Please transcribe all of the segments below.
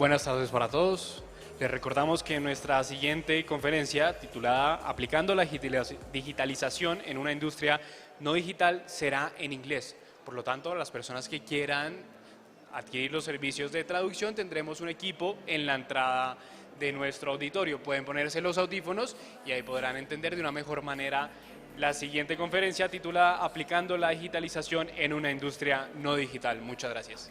Buenas tardes para todos. Les recordamos que nuestra siguiente conferencia, titulada Aplicando la digitalización en una industria no digital, será en inglés. Por lo tanto, las personas que quieran adquirir los servicios de traducción, tendremos un equipo en la entrada de nuestro auditorio. Pueden ponerse los audífonos y ahí podrán entender de una mejor manera la siguiente conferencia, titulada Aplicando la digitalización en una industria no digital. Muchas gracias.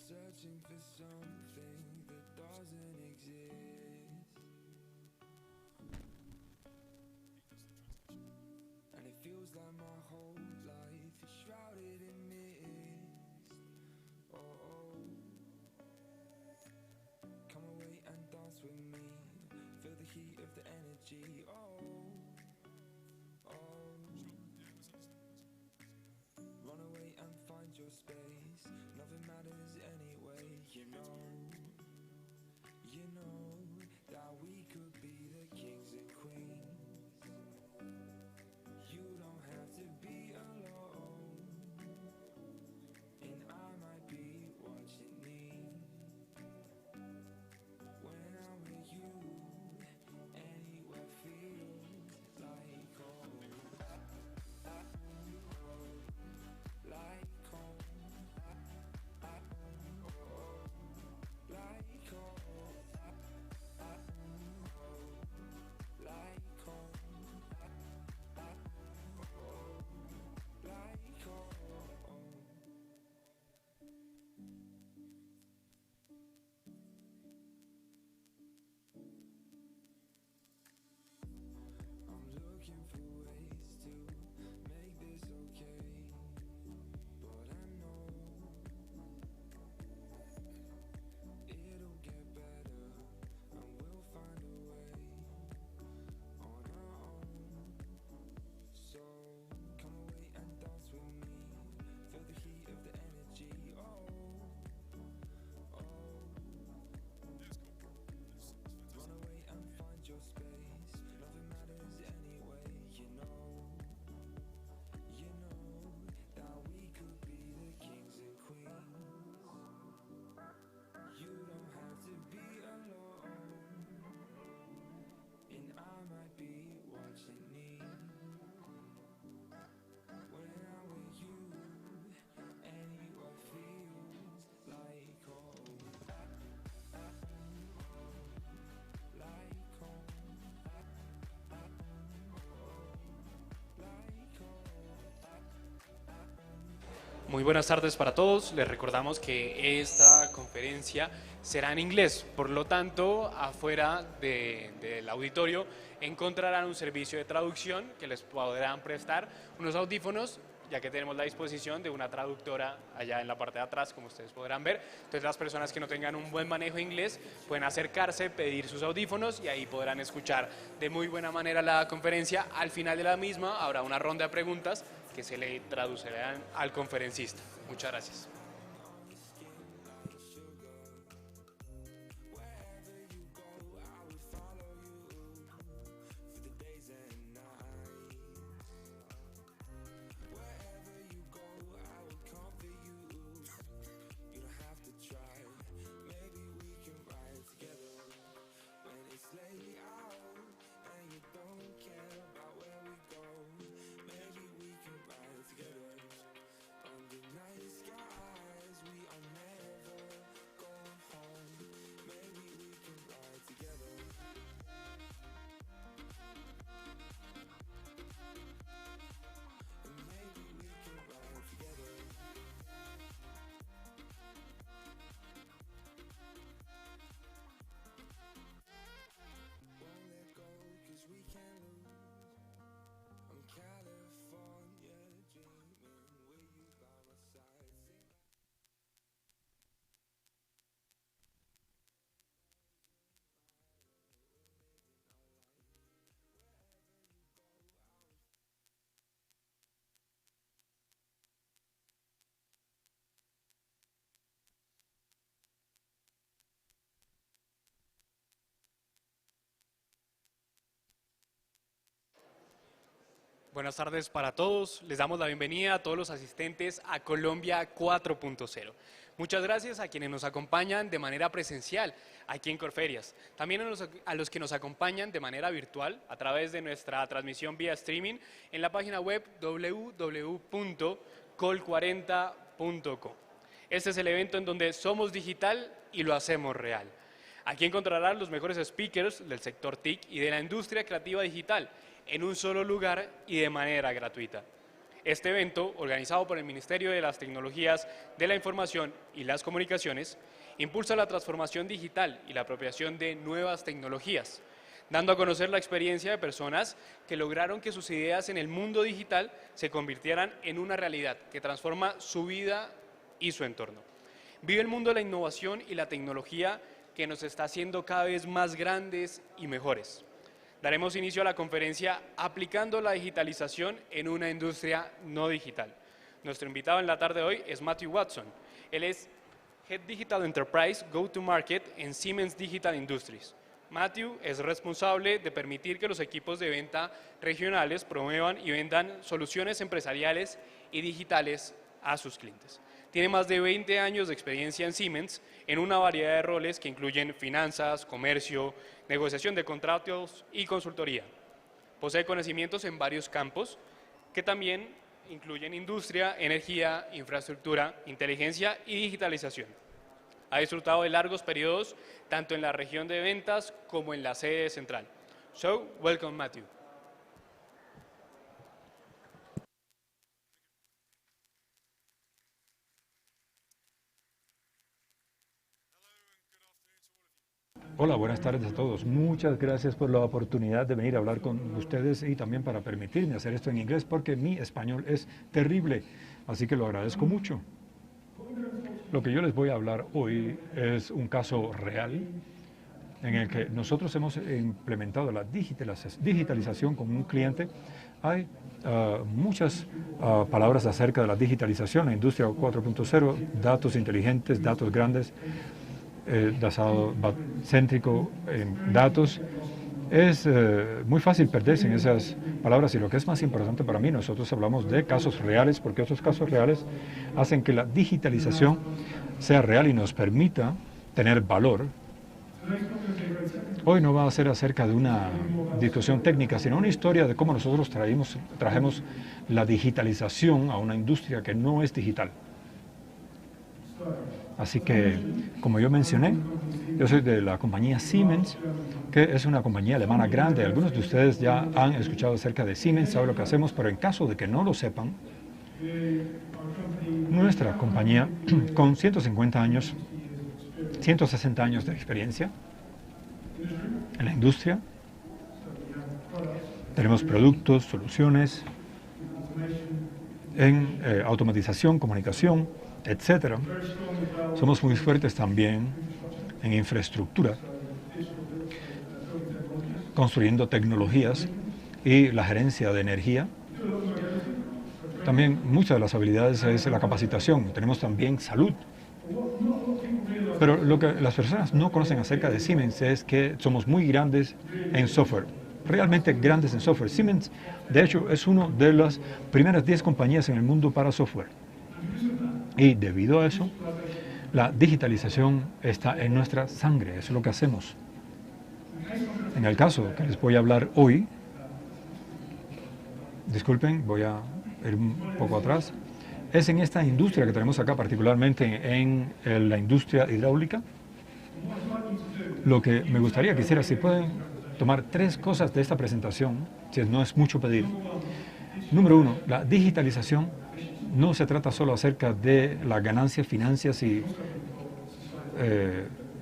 Searching for something that doesn't exist, and it feels like my whole life is shrouded in mist. Oh, come away and dance with me, feel the heat of the energy. Run away and find your space, nothing matters anyway. You know that we could be the kings and queens. You don't have to be alone, and I might be what you need. When I'm with you, anywhere feels like home. Like home. Muy buenas tardes para todos. Les recordamos que esta conferencia será en inglés, por lo tanto, afuera del auditorio encontrarán un servicio de traducción que les podrán prestar unos audífonos, ya que tenemos la disposición de una traductora allá en la parte de atrás, como ustedes podrán ver. Entonces las personas que no tengan un buen manejo de inglés pueden acercarse, pedir sus audífonos y ahí podrán escuchar de muy buena manera la conferencia. Al final de la misma habrá una ronda de preguntas que se le traducirán al conferencista. Muchas gracias. Buenas tardes para todos. Les damos la bienvenida a todos los asistentes a Colombia 4.0. Muchas gracias a quienes nos acompañan de manera presencial aquí en Corferias. También a los que nos acompañan de manera virtual a través de nuestra transmisión vía streaming en la página web www.col40.co. Este es el evento en donde somos digital y lo hacemos real. Aquí encontrarán los mejores speakers del sector TIC y de la industria creativa digital en un solo lugar y de manera gratuita. Este evento, organizado por el Ministerio de las Tecnologías de la Información y las Comunicaciones, impulsa la transformación digital y la apropiación de nuevas tecnologías, dando a conocer la experiencia de personas que lograron que sus ideas en el mundo digital se convirtieran en una realidad que transforma su vida y su entorno. Vive el mundo de la innovación y la tecnología que nos está haciendo cada vez más grandes y mejores. Daremos inicio a la conferencia Aplicando la digitalización en una industria no digital. Nuestro invitado en la tarde de hoy es Matthew Watson. Él es Head Digital Enterprise Go-to-Market en Siemens Digital Industries. Matthew es responsable de permitir que los equipos de venta regionales promuevan y vendan soluciones empresariales y digitales a sus clientes. Tiene más de 20 años de experiencia en Siemens en una variedad de roles que incluyen finanzas, comercio, negociación de contratos y consultoría. Posee conocimientos en varios campos que también incluyen industria, energía, infraestructura, inteligencia y digitalización. Ha disfrutado de largos periodos tanto en la región de ventas como en la sede central. So, welcome Matthew. Hola, buenas tardes a todos. Muchas gracias por la oportunidad de venir a hablar con ustedes y también para permitirme hacer esto en inglés porque mi español es terrible, así que lo agradezco mucho. Lo que yo les voy a hablar hoy es un caso real en el que nosotros hemos implementado la digitalización con un cliente. Hay muchas palabras acerca de la digitalización, la industria 4.0, datos inteligentes, datos grandes, basado céntrico en datos. Es muy fácil perderse en esas palabras y lo que es más importante para mí, nosotros hablamos de casos reales porque esos casos reales hacen que la digitalización sea real y nos permita tener valor. Hoy no va a ser acerca de una discusión técnica, sino una historia de cómo nosotros trajemos la digitalización a una industria que no es digital. Así que, como yo mencioné, yo soy de la compañía Siemens, que es una compañía alemana grande. Algunos de ustedes ya han escuchado acerca de Siemens, saben lo que hacemos, pero en caso de que no lo sepan, Nuestra compañía, con 150 años, 160 años de experiencia en la industria, tenemos productos, soluciones en automatización, comunicación, etcétera. Somos muy fuertes también en infraestructura, construyendo tecnologías y la gerencia de energía. También muchas de las habilidades es la capacitación. Tenemos también salud. Pero lo que las personas no conocen acerca de Siemens es que somos muy grandes en software, realmente grandes en software. Siemens, de hecho, es una de las primeras 10 compañías en el mundo para software. Y debido a eso, la digitalización está en nuestra sangre, eso es lo que hacemos. En el caso que les voy a hablar hoy, disculpen, voy a ir un poco atrás, es en esta industria que tenemos acá, particularmente en la industria hidráulica. Lo que me gustaría que hiciera, si pueden tomar 3 cosas de esta presentación, si no es mucho pedir. Número 1, la digitalización no se trata solo acerca de las ganancias, finanzas y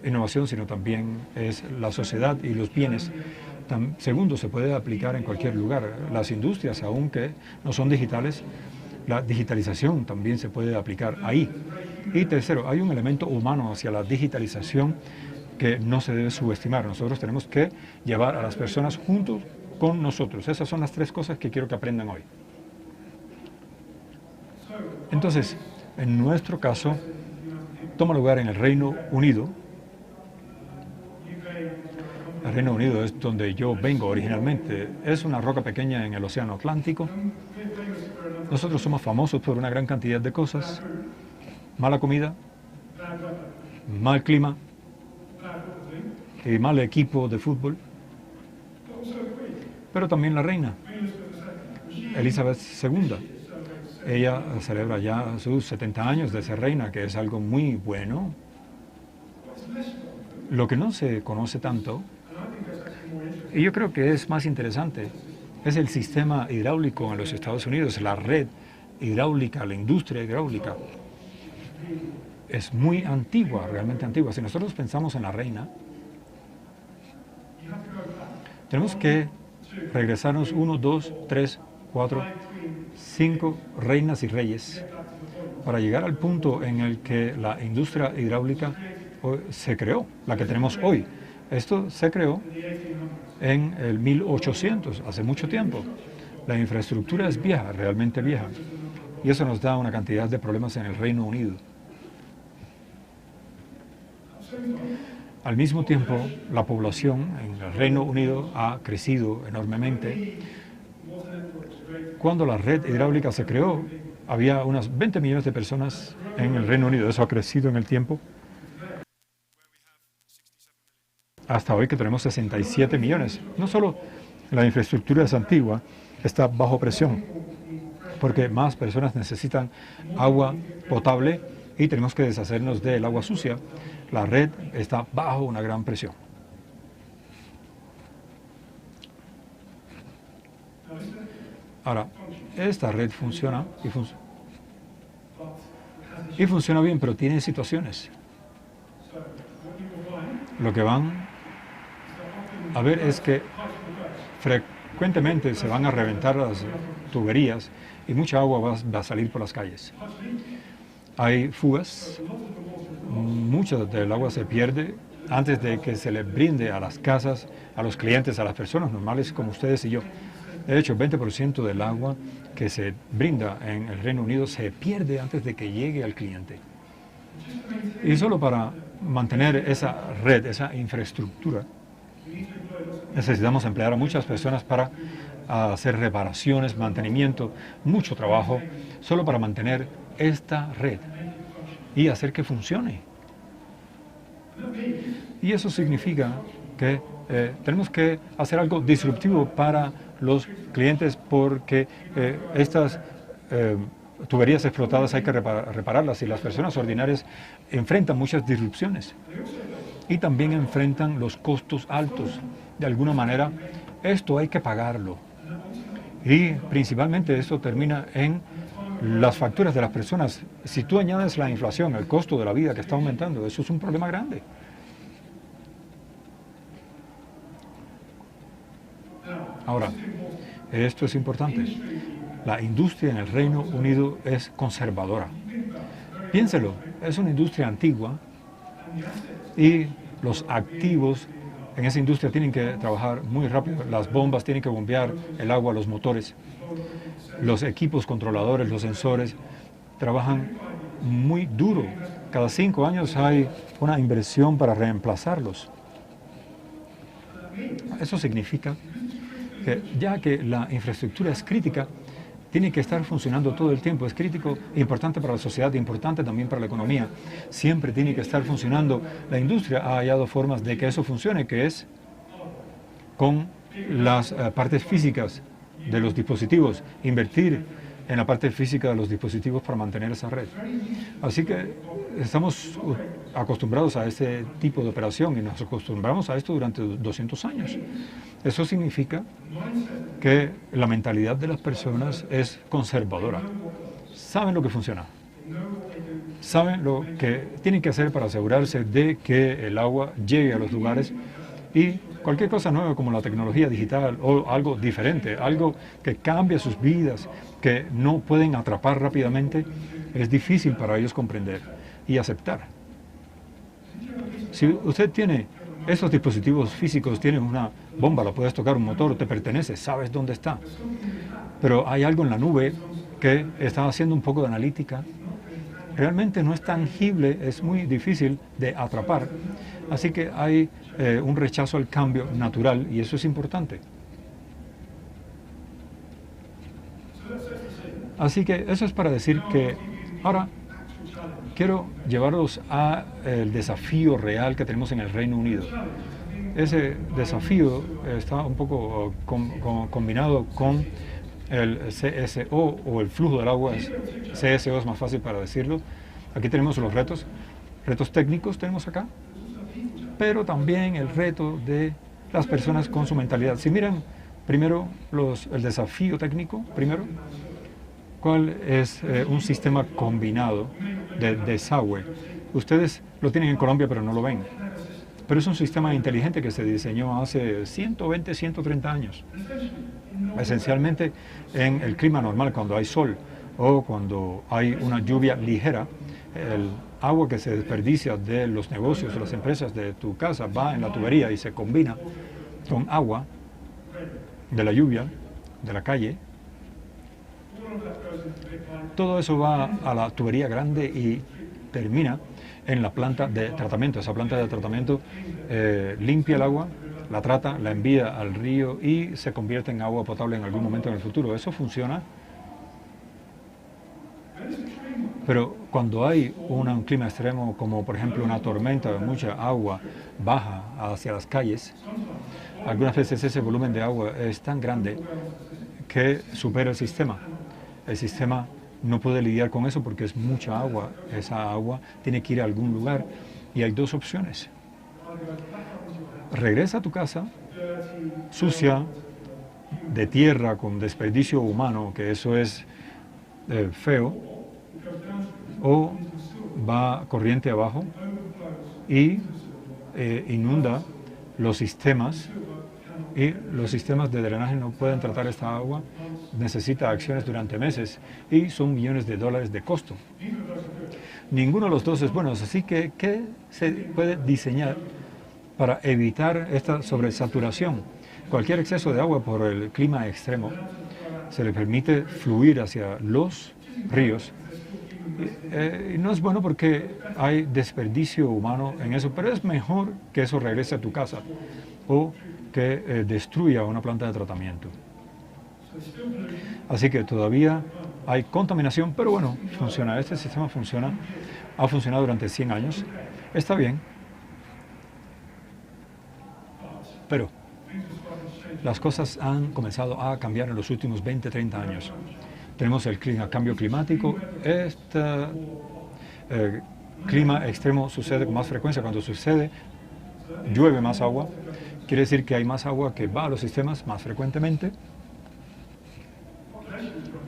innovación, sino también es la sociedad y los bienes. Segundo, se puede aplicar en cualquier lugar. Las industrias, aunque no son digitales, la digitalización también se puede aplicar ahí. Y tercero, hay un elemento humano hacia la digitalización que no se debe subestimar. Nosotros tenemos que llevar a las personas juntos con nosotros. Esas son las 3 cosas que quiero que aprendan hoy. Entonces, en nuestro caso, toma lugar en el Reino Unido. El Reino Unido es donde yo vengo originalmente. Es una roca pequeña en el Océano Atlántico. Nosotros somos famosos por una gran cantidad de cosas. Mala comida, mal clima y mal equipo de fútbol. Pero también la reina, Elizabeth II. Ella celebra ya sus 70 años de ser reina, que es algo muy bueno. Lo que no se conoce tanto, y yo creo que es más interesante, es el sistema hidráulico en los Estados Unidos, la red hidráulica, la industria hidráulica. Es muy antigua, realmente antigua. Si nosotros pensamos en la reina, tenemos que regresarnos 1, 2, 3, 4, 5 reinas y reyes para llegar al punto en el que la industria hidráulica se creó, la que tenemos hoy. Esto se creó en el 1800, hace mucho tiempo. La infraestructura es vieja, realmente vieja, y eso nos da una cantidad de problemas en el Reino Unido. Al mismo tiempo, la población en el Reino Unido ha crecido enormemente. Cuando la red hidráulica se creó, había unas 20 millones de personas en el Reino Unido. Eso ha crecido en el tiempo. Hasta hoy que tenemos 67 millones. No solo la infraestructura es antigua, está bajo presión, porque más personas necesitan agua potable y tenemos que deshacernos del agua sucia. La red está bajo una gran presión. Ahora, esta red funciona y funciona bien, pero tiene situaciones. Lo que van a ver es que frecuentemente se van a reventar las tuberías y mucha agua va a salir por las calles. Hay fugas, mucho del agua se pierde antes de que se le brinde a las casas, a los clientes, a las personas normales como ustedes y yo. De hecho, 20% del agua que se brinda en el Reino Unido se pierde antes de que llegue al cliente. Y solo para mantener esa red, esa infraestructura, necesitamos emplear a muchas personas para hacer reparaciones, mantenimiento, mucho trabajo, solo para mantener esta red y hacer que funcione. Y eso significa que tenemos que hacer algo disruptivo para los clientes porque estas tuberías explotadas hay que repararlas y las personas ordinarias enfrentan muchas disrupciones y también enfrentan los costos altos. De alguna manera, esto hay que pagarlo y principalmente esto termina en las facturas de las personas, si tú añades la inflación, el costo de la vida que está aumentando, eso es un problema grande. Ahora, esto es importante. La industria en el Reino Unido es conservadora. Piénselo, es una industria antigua y los activos en esa industria tienen que trabajar muy rápido. Las bombas tienen que bombear el agua, los motores. Los equipos controladores, los sensores, trabajan muy duro. Cada 5 años hay una inversión para reemplazarlos. Eso significa que ya que la infraestructura es crítica, tiene que estar funcionando todo el tiempo. Es crítico, importante para la sociedad, importante también para la economía. Siempre tiene que estar funcionando. La industria ha hallado formas de que eso funcione, que es con las partes físicas de los dispositivos, invertir en la parte física de los dispositivos para mantener esa red. Así que estamos acostumbrados a ese tipo de operación y nos acostumbramos a esto durante 200 años. Eso significa que la mentalidad de las personas es conservadora. Saben lo que funciona. Saben lo que tienen que hacer para asegurarse de que el agua llegue a los lugares y cualquier cosa nueva como la tecnología digital o algo diferente, algo que cambie sus vidas, que no pueden atrapar rápidamente, es difícil para ellos comprender y aceptar. Si usted tiene esos dispositivos físicos, tienes una bomba, la puedes tocar, un motor, te pertenece, sabes dónde está. Pero hay algo en la nube que está haciendo un poco de analítica. Realmente no es tangible, es muy difícil de atrapar. Así que hay un rechazo al cambio natural y eso es importante. Así que eso es para decir que ahora quiero llevarlos al desafío real que tenemos en el Reino Unido. Ese desafío está un poco combinado con el CSO o el flujo del agua. CSO es más fácil para decirlo. Aquí tenemos los retos técnicos tenemos acá, pero también el reto de las personas con su mentalidad. Si miran primero el desafío técnico, primero, ¿cuál es un sistema combinado de desagüe? Ustedes lo tienen en Colombia, pero no lo ven. Pero es un sistema inteligente que se diseñó hace 120, 130 años. Esencialmente en el clima normal, cuando hay sol o cuando hay una lluvia ligera, el agua que se desperdicia de los negocios, de las empresas, de tu casa, va en la tubería y se combina con agua de la lluvia, de la calle. Todo eso va a la tubería grande y termina en la planta de tratamiento. Esa planta de tratamiento limpia el agua, la trata, la envía al río y se convierte en agua potable en algún momento en el futuro. Eso funciona. Pero cuando hay un clima extremo, como por ejemplo una tormenta, mucha agua baja hacia las calles, algunas veces ese volumen de agua es tan grande que supera el sistema. El sistema no puede lidiar con eso porque es mucha agua. Esa agua tiene que ir a algún lugar y hay dos opciones. Regresa a tu casa sucia, de tierra, con desperdicio humano, que eso es feo, o va corriente abajo y inunda los sistemas y los sistemas de drenaje no pueden tratar esta agua, necesita acciones durante meses y son millones de dólares de costo. Ninguno de los dos es bueno, así que ¿qué se puede diseñar para evitar esta sobresaturación? Cualquier exceso de agua por el clima extremo se le permite fluir hacia los ríos. Y no es bueno porque hay desperdicio humano en eso, pero es mejor que eso regrese a tu casa o que destruya una planta de tratamiento. Así que todavía hay contaminación, pero bueno, funciona. Este sistema funciona, ha funcionado durante 100 años, está bien, pero las cosas han comenzado a cambiar en los últimos 20, 30 años. Tenemos el cambio climático. Este clima extremo sucede con más frecuencia. Cuando sucede, llueve más agua. Quiere decir que hay más agua que va a los sistemas más frecuentemente.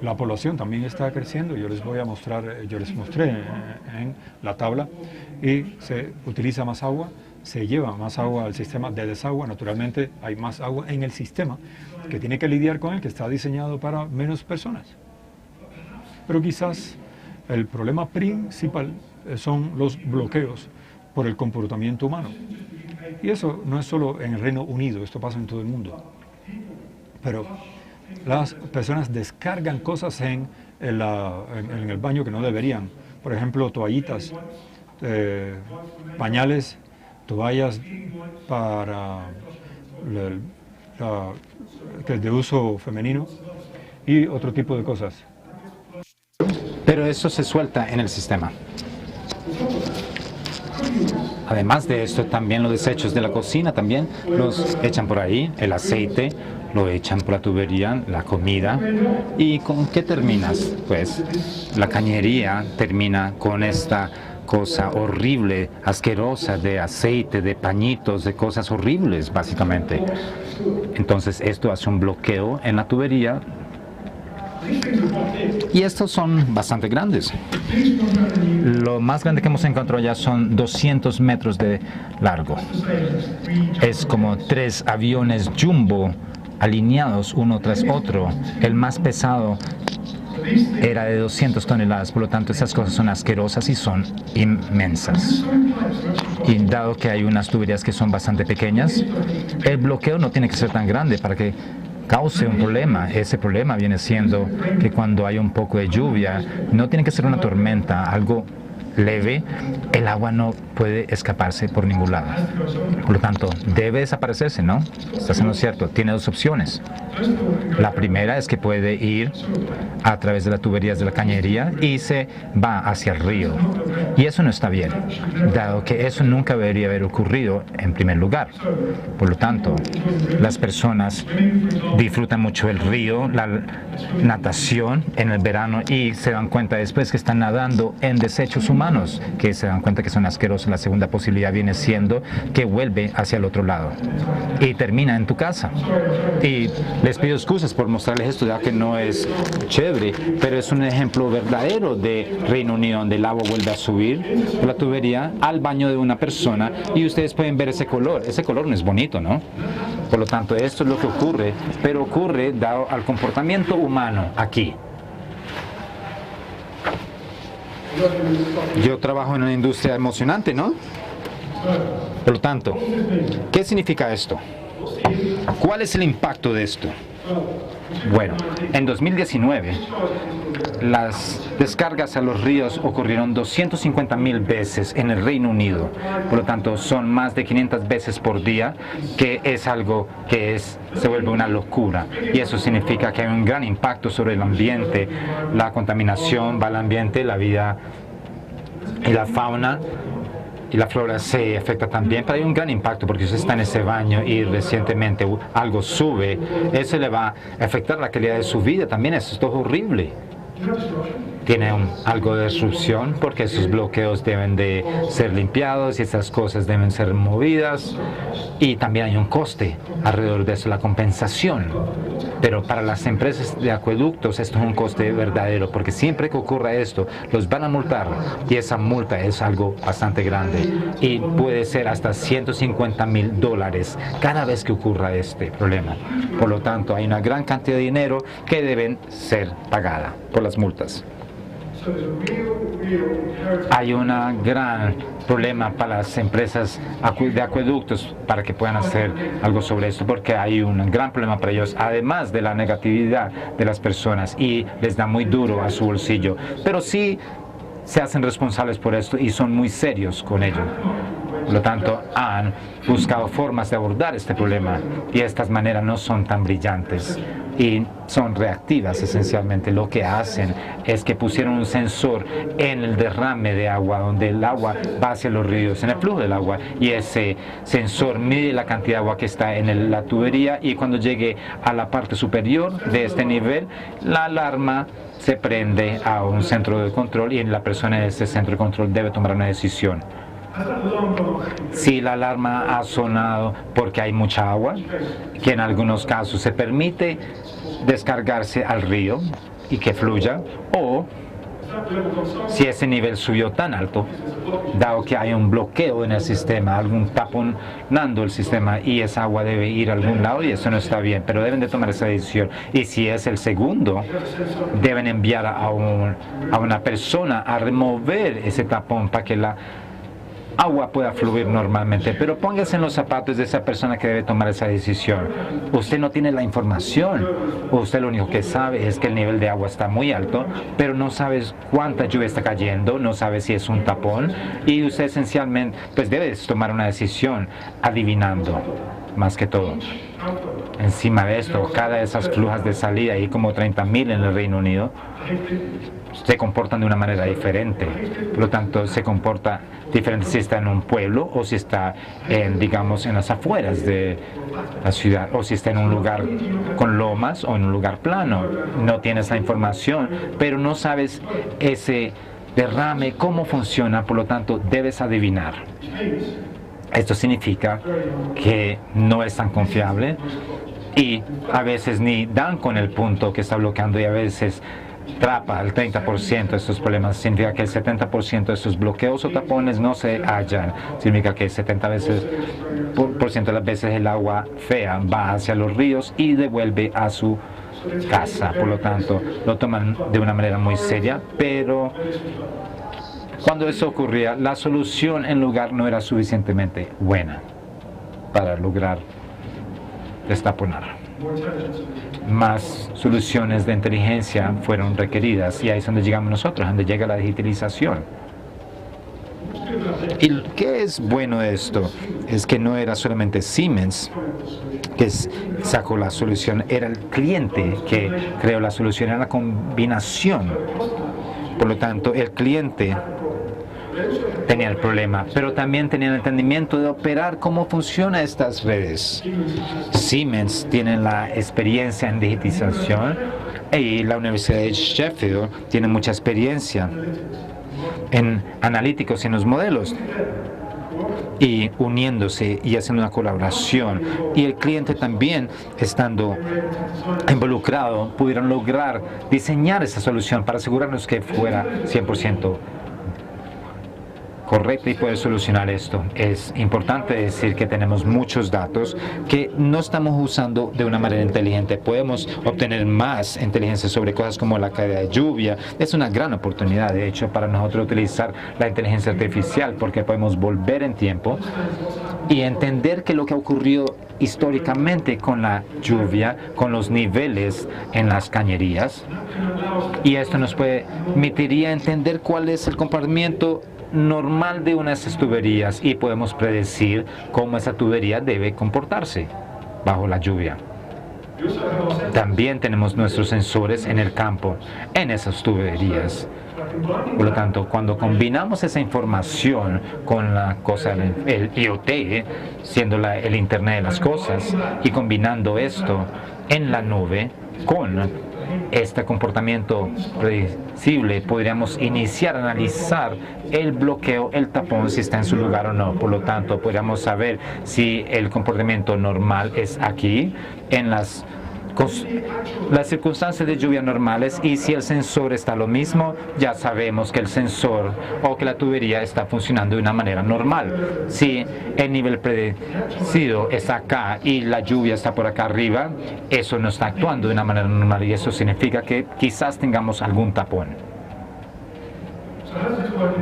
la población también está creciendo. Yo les voy a mostrar, yo les mostré en la tabla, y se utiliza más agua, se lleva más agua al sistema de desagüe. Naturalmente hay más agua en el sistema que tiene que lidiar con él, que está diseñado para menos personas. Pero quizás el problema principal son los bloqueos por el comportamiento humano. Y eso no es solo en el Reino Unido, esto pasa en todo el mundo. Pero las personas descargan cosas en el baño que no deberían. Por ejemplo, toallitas, pañales, toallas para que es de uso femenino y otro tipo de cosas. Pero eso se suelta en el sistema. Además de esto, también los desechos de la cocina también los echan por ahí, el aceite, lo echan por la tubería, la comida. ¿Y con qué terminas? Pues la cañería termina con esta cosa horrible, asquerosa de aceite, de pañitos, de cosas horribles, básicamente. Entonces esto hace un bloqueo en la tubería. Y estos son bastante grandes. Lo más grande que hemos encontrado ya son 200 metros de largo. Es como 3 aviones jumbo alineados uno tras otro. El más pesado era de 200 toneladas, por lo tanto esas cosas son asquerosas y son inmensas. Y dado que hay unas tuberías que son bastante pequeñas, el bloqueo no tiene que ser tan grande para que cause un problema. Ese problema viene siendo que cuando hay un poco de lluvia, no tiene que ser una tormenta, algo leve, el agua no puede escaparse por ningún lado. Por lo tanto, debe desaparecerse, ¿no? Estás en lo cierto. Tiene 2 opciones. La primera es que puede ir a través de las tuberías de la cañería y se va hacia el río. Y eso no está bien, dado que eso nunca debería haber ocurrido en primer lugar. Por lo tanto, las personas disfrutan mucho el río, la natación en el verano, y se dan cuenta después que están nadando en desechos humanos, que se dan cuenta que son asquerosos. La segunda posibilidad viene siendo que vuelve hacia el otro lado y termina en tu casa. Y les pido excusas por mostrarles esto, ya que no es chévere, pero es un ejemplo verdadero de Reino Unido, donde el agua vuelve a subir por la tubería al baño de una persona, y ustedes pueden ver ese color. Ese color no es bonito, ¿no? Por lo tanto, esto es lo que ocurre, pero ocurre dado al comportamiento humano aquí. Yo trabajo en una industria emocionante, ¿no? Por lo tanto, ¿qué significa esto? ¿Cuál es el impacto de esto? Bueno, en 2019, las descargas a los ríos ocurrieron 250,000 veces en el Reino Unido. Por lo tanto, son más de 500 veces por día, que es algo que se vuelve una locura. Y eso significa que hay un gran impacto sobre el ambiente. La contaminación va al ambiente, la vida y la fauna y la flora se afecta también, pero hay un gran impacto porque usted está en ese baño y recientemente algo sube, eso le va a afectar la calidad de su vida también. Eso es todo horrible. Tiene algo de disrupción porque esos bloqueos deben de ser limpiados y esas cosas deben ser movidas, y también hay un coste alrededor de eso, la compensación. Pero para las empresas de acueductos esto es un coste verdadero, porque siempre que ocurra esto los van a multar, y esa multa es algo bastante grande y puede ser hasta $150,000 cada vez que ocurra este problema. Por lo tanto, hay una gran cantidad de dinero que deben ser pagada por las multas. Hay un gran problema para las empresas de acueductos para que puedan hacer algo sobre esto, porque hay un gran problema para ellos, además de la negatividad de las personas, y les da muy duro a su bolsillo. Pero sí se hacen responsables por esto y son muy serios con ello. Por lo tanto, han buscado formas de abordar este problema, y estas maneras no son tan brillantes y son reactivas. Esencialmente lo que hacen es que pusieron un sensor en el derrame de agua, donde el agua va hacia los ríos, en el flujo del agua, y ese sensor mide la cantidad de agua que está en la tubería, y cuando llegue a la parte superior de este nivel, la alarma se prende a un centro de control, y la persona de ese centro de control debe tomar una decisión. Si la alarma ha sonado porque hay mucha agua, que en algunos casos se permite descargarse al río, y que fluya, o si ese nivel subió tan alto, dado que hay un bloqueo en el sistema, algún taponando el sistema y esa agua debe ir a algún lado y eso no está bien, pero deben de tomar esa decisión. Y si es el segundo, deben enviar a una persona a remover ese tapón para que la agua pueda fluir normalmente, pero póngase en los zapatos de esa persona que debe tomar esa decisión. Usted no tiene la información, usted lo único que sabe es que el nivel de agua está muy alto, pero no sabe cuánta lluvia está cayendo, no sabe si es un tapón, y usted esencialmente pues debe tomar una decisión adivinando, más que todo. Encima de esto, cada de esas flujas de salida, hay como 30.000 en el Reino Unido, se comportan de una manera diferente. Por lo tanto, se comporta diferente si está en un pueblo o si está, digamos, en las afueras de la ciudad o si está en un lugar con lomas o en un lugar plano. No tienes la información, pero no sabes ese derrame, cómo funciona, por lo tanto, debes adivinar. Esto significa que no es tan confiable y a veces ni dan con el punto que está bloqueando y a veces trapa el 30% de estos problemas. Significa que el 70% de estos bloqueos o tapones no se hallan. Significa que el 70% de las veces el agua fea va hacia los ríos y devuelve a su casa. Por lo tanto, lo toman de una manera muy seria, pero cuando eso ocurría, la solución en lugar no era suficientemente buena para lograr destaponar. Más soluciones de inteligencia fueron requeridas y ahí es donde llegamos nosotros, donde llega la digitalización. ¿Y qué es bueno de esto? Es que no era solamente Siemens que sacó la solución, era el cliente que creó la solución, era la combinación. Por lo tanto, el cliente tenía el problema, pero también tenía el entendimiento de operar cómo funcionan estas redes. Siemens tiene la experiencia en digitalización y la Universidad de Sheffield tiene mucha experiencia en analíticos y en los modelos y uniéndose y haciendo una colaboración, y el cliente también estando involucrado pudieron lograr diseñar esa solución para asegurarnos que fuera 100% correcta y poder solucionar esto. Es importante decir que tenemos muchos datos que no estamos usando de una manera inteligente. Podemos obtener más inteligencia sobre cosas como la caída de lluvia. Es una gran oportunidad, de hecho, para nosotros utilizar la inteligencia artificial, porque podemos volver en tiempo y entender que lo que ocurrió históricamente con la lluvia, con los niveles en las cañerías, y esto nos permitiría entender cuál es el comportamiento normal de una de esas tuberías y podemos predecir cómo esa tubería debe comportarse bajo la lluvia. También tenemos nuestros sensores en el campo, en esas tuberías. Por lo tanto, cuando combinamos esa información con la cosa, el IoT, siendo el Internet de las cosas, y combinando esto en la nube con este comportamiento predecible, podríamos iniciar a analizar el bloqueo, el tapón, si está en su lugar o no. Por lo tanto, podríamos saber si el comportamiento normal es aquí, en las circunstancias de lluvia normales, y si el sensor está lo mismo, ya sabemos que el sensor o que la tubería está funcionando de una manera normal. Si el nivel predecido está acá y la lluvia está por acá arriba, eso no está actuando de una manera normal y eso significa que quizás tengamos algún tapón.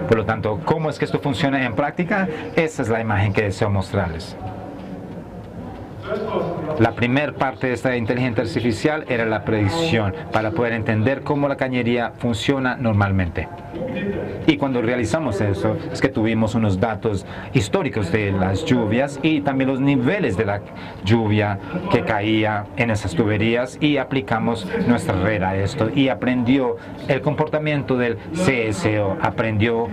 Por lo tanto, ¿cómo es que esto funciona en práctica? Esa es la imagen que deseo mostrarles. La primera parte de esta inteligencia artificial era la predicción, para poder entender cómo la cañería funciona normalmente. Y cuando realizamos eso, es que tuvimos unos datos históricos de las lluvias y también los niveles de la lluvia que caía en esas tuberías, y aplicamos nuestra red a esto y aprendió el comportamiento del CSO, aprendió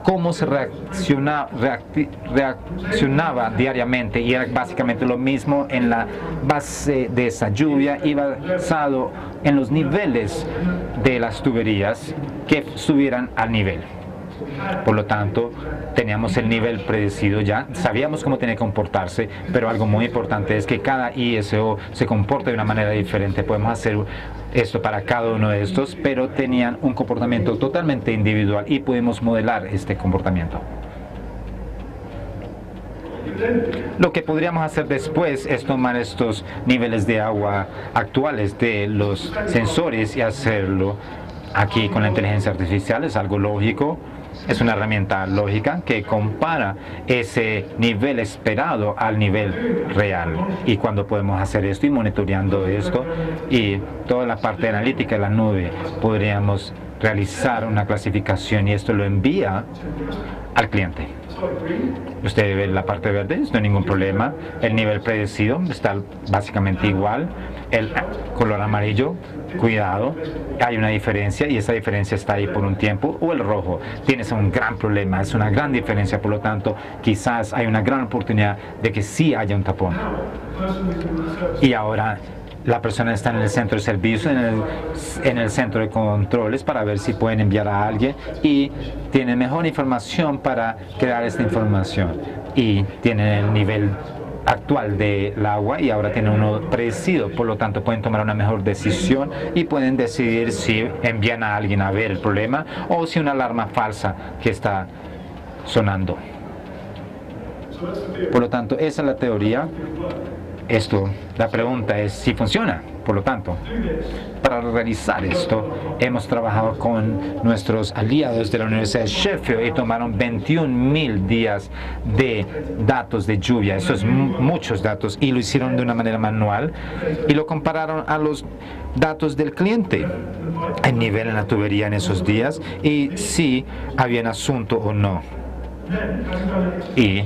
cómo se reaccionaba diariamente, y era básicamente lo mismo en la base de esa lluvia y basado en los niveles de las tuberías que estuvieran al nivel. Por lo tanto, teníamos el nivel predecido ya, sabíamos cómo tenía que comportarse, pero algo muy importante es que cada ISO se comporta de una manera diferente. Podemos hacer esto para cada uno de estos, pero tenían un comportamiento totalmente individual y pudimos modelar este comportamiento. Lo que podríamos hacer después es tomar estos niveles de agua actuales de los sensores y hacerlo aquí con la inteligencia artificial. Es algo lógico, es una herramienta lógica que compara ese nivel esperado al nivel real. Y cuando podemos hacer esto y monitoreando esto y toda la parte analítica de la nube, podríamos realizar una clasificación y esto lo envía al cliente. Usted ve la parte verde, no hay ningún problema. El nivel predecido está básicamente igual. El color amarillo, cuidado, hay una diferencia y esa diferencia está ahí por un tiempo. O el rojo, tienes un gran problema, es una gran diferencia, por lo tanto, quizás hay una gran oportunidad de que sí haya un tapón. Y ahora la persona está en el centro de servicio, en el centro de controles para ver si pueden enviar a alguien y tienen mejor información para crear esta información. Y tienen el nivel actual del agua y ahora tienen uno predecido, por lo tanto pueden tomar una mejor decisión y pueden decidir si envían a alguien a ver el problema o si una alarma falsa que está sonando. Por lo tanto, esa es la teoría. La pregunta es si funciona. Por lo tanto, para realizar esto, hemos trabajado con nuestros aliados de la Universidad de Sheffield y tomaron 21.000 días de datos de lluvia. Eso es muchos datos y lo hicieron de una manera manual y lo compararon a los datos del cliente, el nivel en la tubería en esos días y si había un asunto o no. Y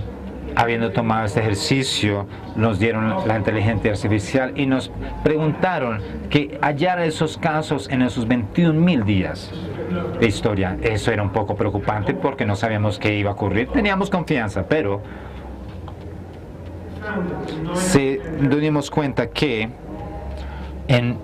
habiendo tomado este ejercicio, nos dieron la inteligencia artificial y nos preguntaron que hallar esos casos en esos 21.000 días de historia. Eso era un poco preocupante porque no sabíamos qué iba a ocurrir. Teníamos confianza, pero nos dimos cuenta que en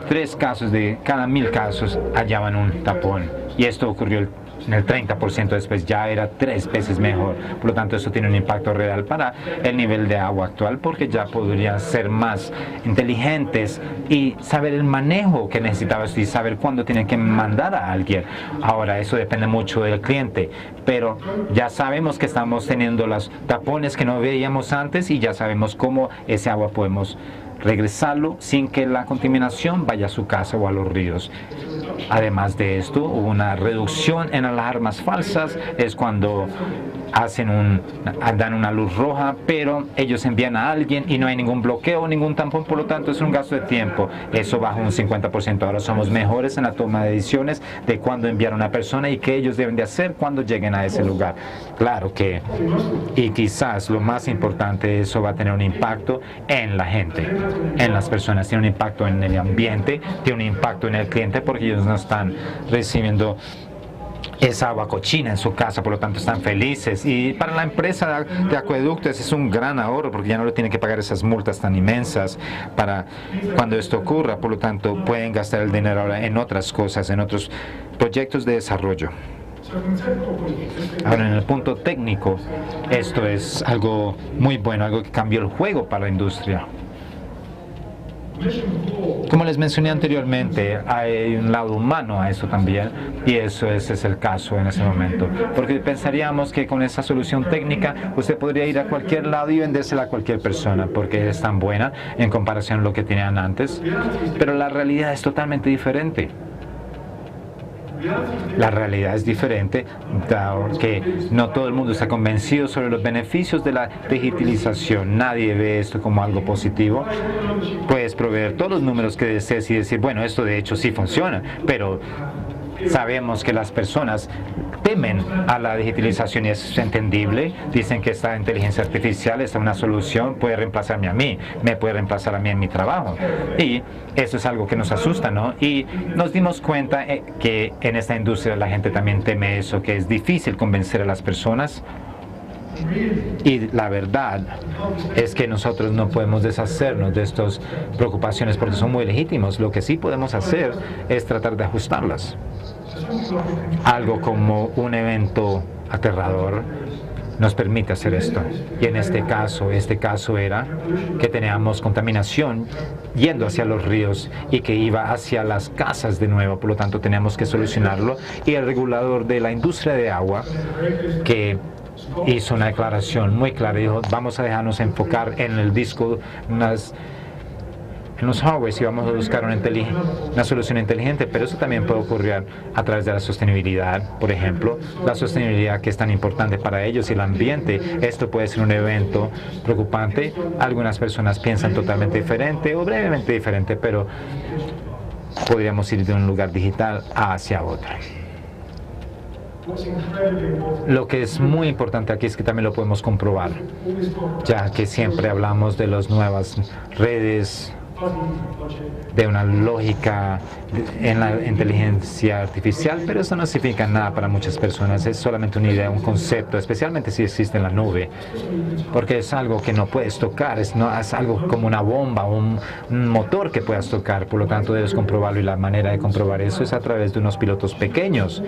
3 casos de cada 1.000 casos hallaban un tapón. Y esto ocurrió en el 30% después, ya era 3 veces mejor. Por lo tanto, eso tiene un impacto real para el nivel de agua actual, porque ya podrían ser más inteligentes y saber el manejo que necesitabas y saber cuándo tienen que mandar a alguien. Ahora, eso depende mucho del cliente, pero ya sabemos que estamos teniendo los tapones que no veíamos antes y ya sabemos cómo ese agua podemos regresarlo sin que la contaminación vaya a su casa o a los ríos. Además de esto, hubo una reducción en alarmas falsas. Es cuando dan una luz roja, pero ellos envían a alguien y no hay ningún bloqueo, ningún tampón, por lo tanto es un gasto de tiempo. Eso bajó un 50%. Ahora somos mejores en la toma de decisiones de cuándo enviar a una persona y qué ellos deben de hacer cuando lleguen a ese lugar. Claro que, y quizás lo más importante, eso va a tener un impacto en la gente, en las personas, tiene un impacto en el ambiente, tiene un impacto en el cliente porque ellos no están recibiendo esa agua cochina en su casa, por lo tanto están felices. Y para la empresa de acueductos es un gran ahorro porque ya no le tienen que pagar esas multas tan inmensas para cuando esto ocurra, por lo tanto pueden gastar el dinero ahora en otras cosas, en otros proyectos de desarrollo. Ahora, en el punto técnico, esto es algo muy bueno, algo que cambió el juego para la industria. Como les mencioné anteriormente, hay un lado humano a eso también, y ese es el caso en ese momento. Porque pensaríamos que con esa solución técnica usted podría ir a cualquier lado y vendérsela a cualquier persona, porque es tan buena en comparación a lo que tenían antes. Pero la realidad es totalmente diferente. La realidad es diferente, dado que no todo el mundo está convencido sobre los beneficios de la digitalización. Nadie ve esto como algo positivo. Puedes proveer todos los números que desees y decir, bueno, esto de hecho sí funciona, pero sabemos que las personas temen a la digitalización y es entendible. Dicen que esta inteligencia artificial es una solución, puede reemplazarme a mí, me puede reemplazar a mí en mi trabajo. Y eso es algo que nos asusta, ¿no? Y nos dimos cuenta que en esta industria la gente también teme eso, que es difícil convencer a las personas. Y la verdad es que nosotros no podemos deshacernos de estas preocupaciones porque son muy legítimos. Lo que sí podemos hacer es tratar de ajustarlas. Algo como un evento aterrador nos permite hacer esto. Y en este caso era que teníamos contaminación yendo hacia los ríos y que iba hacia las casas de nuevo. Por lo tanto, teníamos que solucionarlo. Y el regulador de la industria de agua, que hizo una declaración muy clara, dijo, vamos a dejarnos enfocar en el disco, en los hardwares, y vamos a buscar una solución inteligente, pero eso también puede ocurrir a través de la sostenibilidad, por ejemplo, la sostenibilidad que es tan importante para ellos y el ambiente. Esto puede ser un evento preocupante. Algunas personas piensan totalmente diferente o brevemente diferente, pero podríamos ir de un lugar digital hacia otro. Lo que es muy importante aquí es que también lo podemos comprobar, ya que siempre hablamos de las nuevas redes, de una lógica en la inteligencia artificial, pero eso no significa nada para muchas personas. Es solamente una idea, un concepto, especialmente si existe en la nube, porque es algo que no puedes tocar, es algo como una bomba, un motor que puedas tocar. Por lo tanto, debes comprobarlo, y la manera de comprobar eso es a través de unos pilotos pequeños.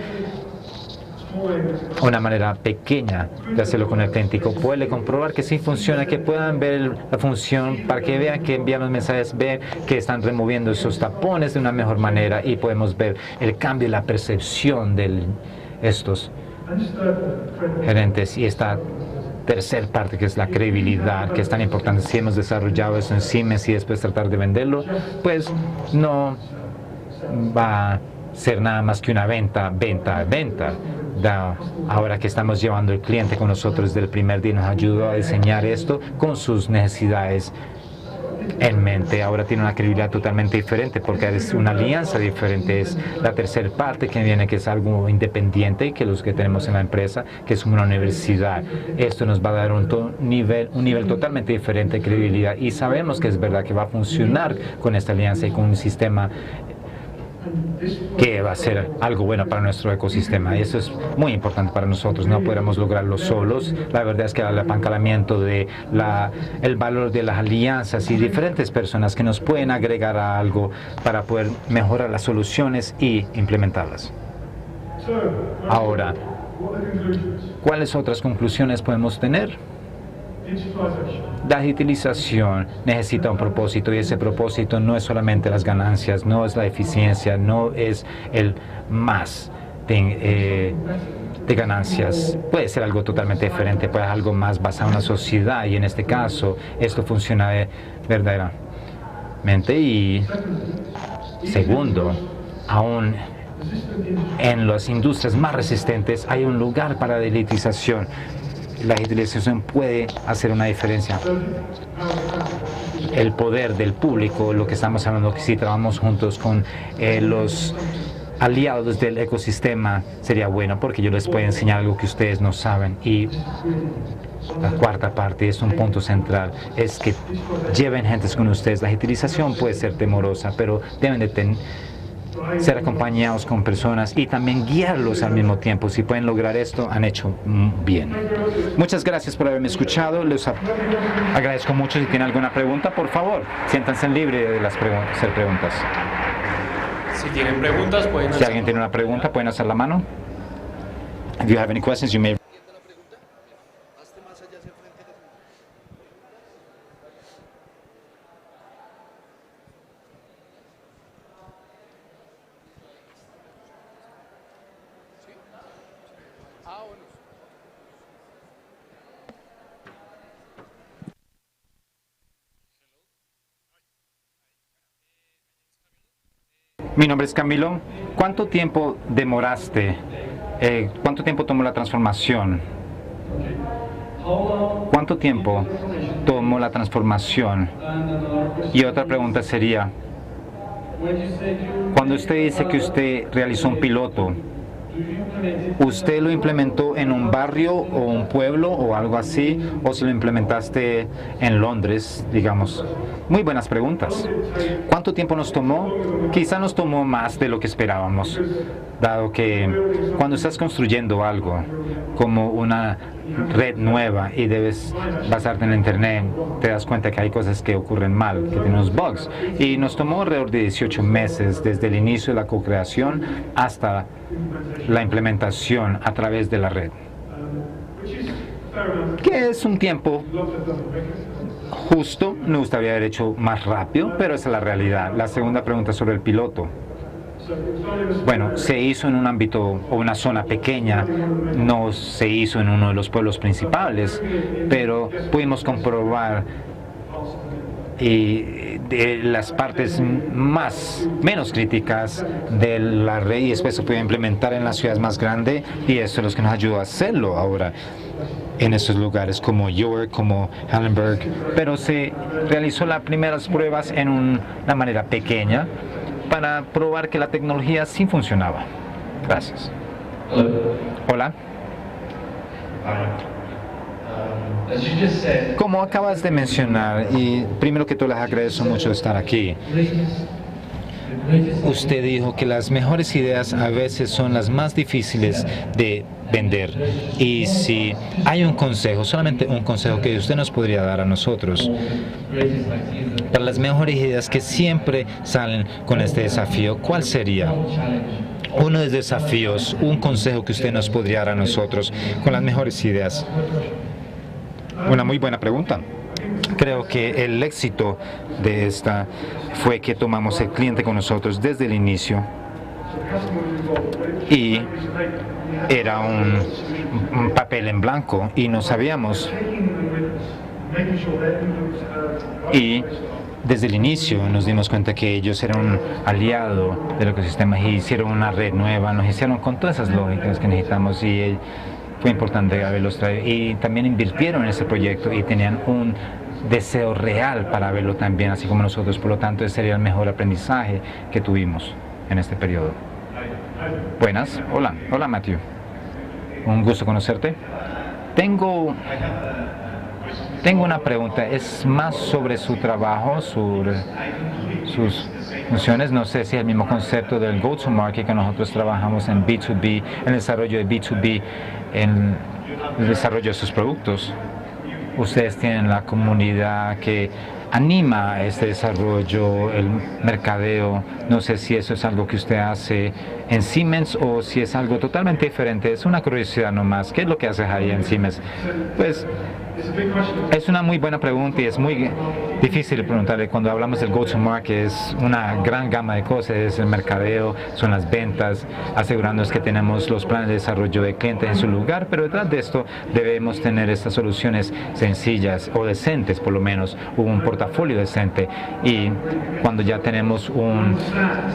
Una manera pequeña de hacerlo con el auténtico. Puede comprobar que sí funciona, que puedan ver la función, para que vean que envían los mensajes, ver que están removiendo esos tapones de una mejor manera, y podemos ver el cambio y la percepción de estos gerentes. Y esta tercera parte, que es la credibilidad, que es tan importante. Si hemos desarrollado eso en Siemens y después tratar de venderlo, pues no va a ser nada más que una venta. Ahora que estamos llevando el cliente con nosotros desde el primer día, nos ayudó a diseñar esto con sus necesidades en mente. Ahora tiene una credibilidad totalmente diferente porque es una alianza diferente. Es la tercera parte que viene, que es algo independiente que los que tenemos en la empresa, que es una universidad. Esto nos va a dar un nivel totalmente diferente de credibilidad, y sabemos que es verdad que va a funcionar con esta alianza y con un sistema que va a ser algo bueno para nuestro ecosistema. Y eso es muy importante para nosotros. No podemos lograrlo solos. La verdad es que el apancalamiento de el valor de las alianzas y diferentes personas que nos pueden agregar a algo para poder mejorar las soluciones y implementarlas. Ahora, ¿cuáles otras conclusiones podemos tener? La digitalización necesita un propósito, y ese propósito no es solamente las ganancias, no es la eficiencia, no es el más de ganancias. Puede ser algo totalmente diferente, puede ser algo más basado en la sociedad, y en este caso esto funciona verdaderamente. Y segundo, aún en las industrias más resistentes hay un lugar para la digitalización. La digitalización puede hacer una diferencia. El poder del público, lo que estamos hablando, que si trabajamos juntos con los aliados del ecosistema, sería bueno, porque yo les puedo enseñar algo que ustedes no saben. Y la cuarta parte es un punto central, es que lleven gentes con ustedes. La digitalización puede ser temorosa, pero deben de ser acompañados con personas y también guiarlos al mismo tiempo. Si pueden lograr esto, han hecho bien. Muchas gracias por haberme escuchado. Les agradezco mucho. Si tienen alguna pregunta, por favor, siéntanse libres de hacer preguntas. Si tienen preguntas, pueden Si alguien tiene una pregunta, pueden hacer la mano. If you have any questions, you may. Mi nombre es Camilo. ¿Cuánto tiempo demoraste? ¿Cuánto tiempo tomó la transformación? ¿Cuánto tiempo tomó la transformación? Y otra pregunta sería, cuando usted dice que usted realizó un piloto, ¿usted lo implementó en un barrio o un pueblo o algo así? ¿O si lo implementaste en Londres, digamos? Muy buenas preguntas. ¿Cuánto tiempo nos tomó? Quizá nos tomó más de lo que esperábamos, dado que cuando estás construyendo algo como una red nueva y debes basarte en el internet, te das cuenta que hay cosas que ocurren mal, que tienen unos bugs. Y nos tomó alrededor de 18 meses desde el inicio de la co-creación hasta la implementación a través de la red, que es un tiempo justo. Me gustaría haber hecho más rápido, pero esa es la realidad. La segunda pregunta sobre el piloto. Bueno, se hizo en un ámbito o una zona pequeña, no se hizo en uno de los pueblos principales, pero pudimos comprobar de las partes menos críticas de la red, y después se puede implementar en las ciudades más grandes, y eso es lo que nos ayudó a hacerlo ahora en esos lugares como York, como Hallenberg, pero se realizó las primeras pruebas en una manera pequeña para probar que la tecnología sí funcionaba. Gracias. Hola. Como acabas de mencionar, y primero que todo les agradezco mucho estar aquí, usted dijo que las mejores ideas a veces son las más difíciles de vender. Y si hay un consejo, solamente un consejo que usted nos podría dar a nosotros, para las mejores ideas que siempre salen con este desafío, ¿cuál sería? Uno de los desafíos, un consejo que usted nos podría dar a nosotros con las mejores ideas. Una muy buena pregunta. Creo que el éxito de esta fue que tomamos el cliente con nosotros desde el inicio, y era un papel en blanco y no sabíamos. Y desde el inicio nos dimos cuenta que ellos eran un aliado del ecosistema y hicieron una red nueva, nos hicieron con todas esas lógicas que necesitamos, y fue importante haberlos traído. Y también invirtieron en ese proyecto y tenían un deseo real para verlo también, así como nosotros. Por lo tanto, ese sería el mejor aprendizaje que tuvimos en este periodo. Buenas. Hola. Hola, Matthew. Un gusto conocerte. Tengo una pregunta. Es más sobre su trabajo, sobre sus funciones. No sé si es el mismo concepto del go-to-market que nosotros trabajamos en B2B, en el desarrollo de B2B, en el desarrollo de sus productos. Ustedes tienen la comunidad que anima este desarrollo, el mercadeo. No sé si eso es algo que usted hace en Siemens o si es algo totalmente diferente. Es una curiosidad nomás. ¿Qué es lo que haces ahí en Siemens? Pues es una muy buena pregunta y es muy difícil preguntarle. Cuando hablamos del go-to-market es una gran gama de cosas. Es el mercadeo, son las ventas, asegurándonos que tenemos los planes de desarrollo de clientes en su lugar, pero detrás de esto debemos tener estas soluciones sencillas o decentes, por lo menos un portafolio decente. Y cuando ya tenemos un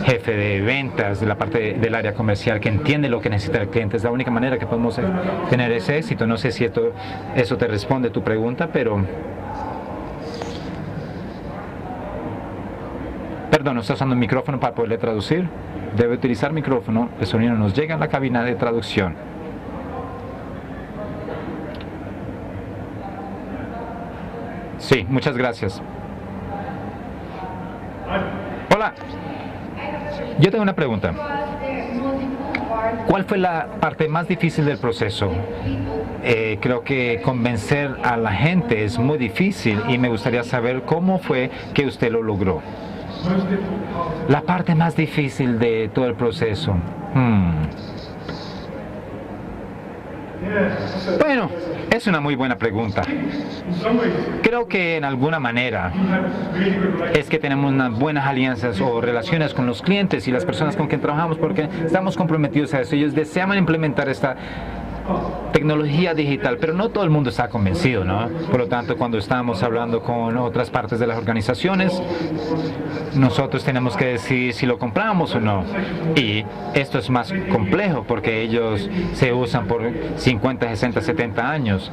jefe de ventas de la parte del área comercial que entiende lo que necesita el cliente, es la única manera que podemos tener ese éxito. No sé si eso te responde tu pregunta, pero perdón, no está usando el micrófono para poderle traducir. Debe utilizar el micrófono, el sonido nos llega a la cabina de traducción. Sí, muchas gracias. Hola. Yo tengo una pregunta. ¿Cuál fue la parte más difícil del proceso? Creo que convencer a la gente es muy difícil y me gustaría saber cómo fue que usted lo logró. La parte más difícil de todo el proceso. Bueno, es una muy buena pregunta. Creo que en alguna manera es que tenemos unas buenas alianzas o relaciones con los clientes y las personas con quien trabajamos, porque estamos comprometidos a eso. Ellos desean implementar esta tecnología digital, pero no todo el mundo está convencido, ¿no? Por lo tanto, cuando estamos hablando con otras partes de las organizaciones, nosotros tenemos que decidir si lo compramos o no. Y esto es más complejo porque ellos se usan por 50, 60, 70 años.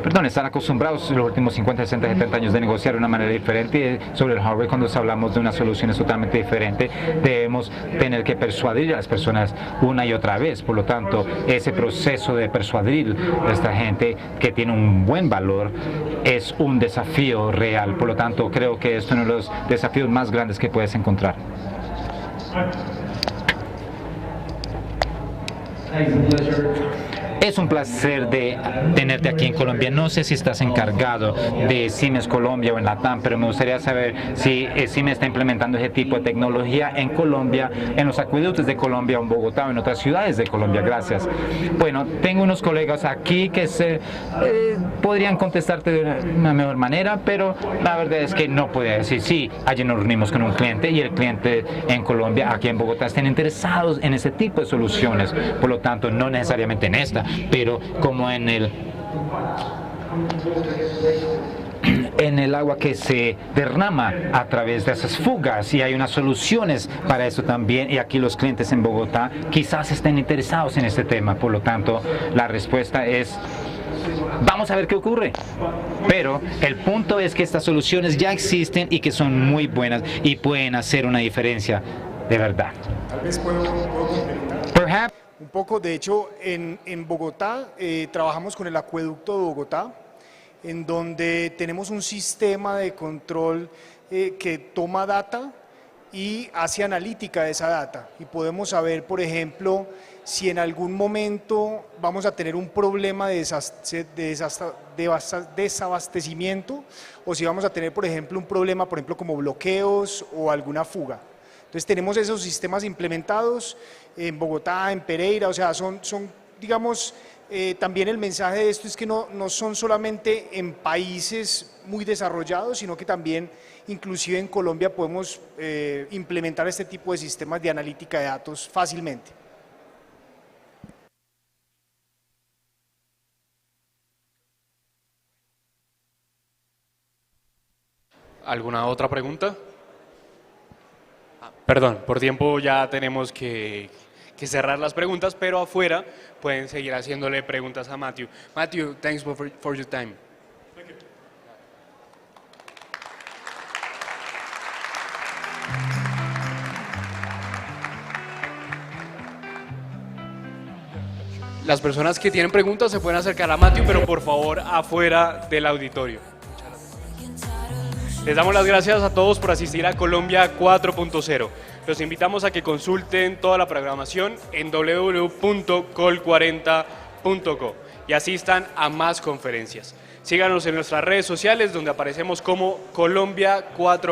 Perdón, están acostumbrados en los últimos 50, 60, 70 años de negociar de una manera diferente. Sobre el hardware, cuando hablamos de unas soluciones totalmente diferentes, debemos tener que persuadir a las personas una y otra vez. Por lo tanto, ese proceso de persuadir a esta gente que tiene un buen valor es un desafío real. Por lo tanto, creo que es uno de los desafíos más grandes que puedes encontrar. Es un placer de tenerte aquí en Colombia. No sé si estás encargado de Siemens Colombia o en Latam, pero me gustaría saber si Siemens está implementando ese tipo de tecnología en Colombia, en los acueductos de Colombia, en Bogotá o en otras ciudades de Colombia. Gracias. Bueno, tengo unos colegas aquí que podrían contestarte de una mejor manera, pero la verdad es que no podría decir. Sí, ayer nos reunimos con un cliente y el cliente en Colombia, aquí en Bogotá, están interesados en ese tipo de soluciones. Por lo tanto, no necesariamente en esta, pero como en el agua que se derrama a través de esas fugas, y hay unas soluciones para eso también, y aquí los clientes en Bogotá quizás estén interesados en este tema. Por lo tanto, la respuesta es: vamos a ver qué ocurre. Pero el punto es que estas soluciones ya existen y que son muy buenas y pueden hacer una diferencia de verdad. Tal vez puedo complementar Perhaps. un poco. De hecho, en Bogotá trabajamos con el acueducto de Bogotá, en donde tenemos un sistema de control que toma data y hace analítica de esa data. Y podemos saber, por ejemplo, si en algún momento vamos a tener un problema de desabastecimiento, o si vamos a tener, por ejemplo, un problema, por ejemplo, como bloqueos o alguna fuga. Entonces tenemos esos sistemas implementados en Bogotá, en Pereira, o sea, son digamos, también el mensaje de esto es que no son solamente en países muy desarrollados, sino que también inclusive en Colombia podemos implementar este tipo de sistemas de analítica de datos fácilmente. ¿Alguna otra pregunta? Perdón, por tiempo ya tenemos que cerrar las preguntas, pero afuera pueden seguir haciéndole preguntas a Matthew. Matthew, thanks for your time. Las personas que tienen preguntas se pueden acercar a Matthew, pero por favor afuera del auditorio. Les damos las gracias a todos por asistir a Colombia 4.0. Los invitamos a que consulten toda la programación en www.col40.co y asistan a más conferencias. Síganos en nuestras redes sociales, donde aparecemos como Colombia 4.0.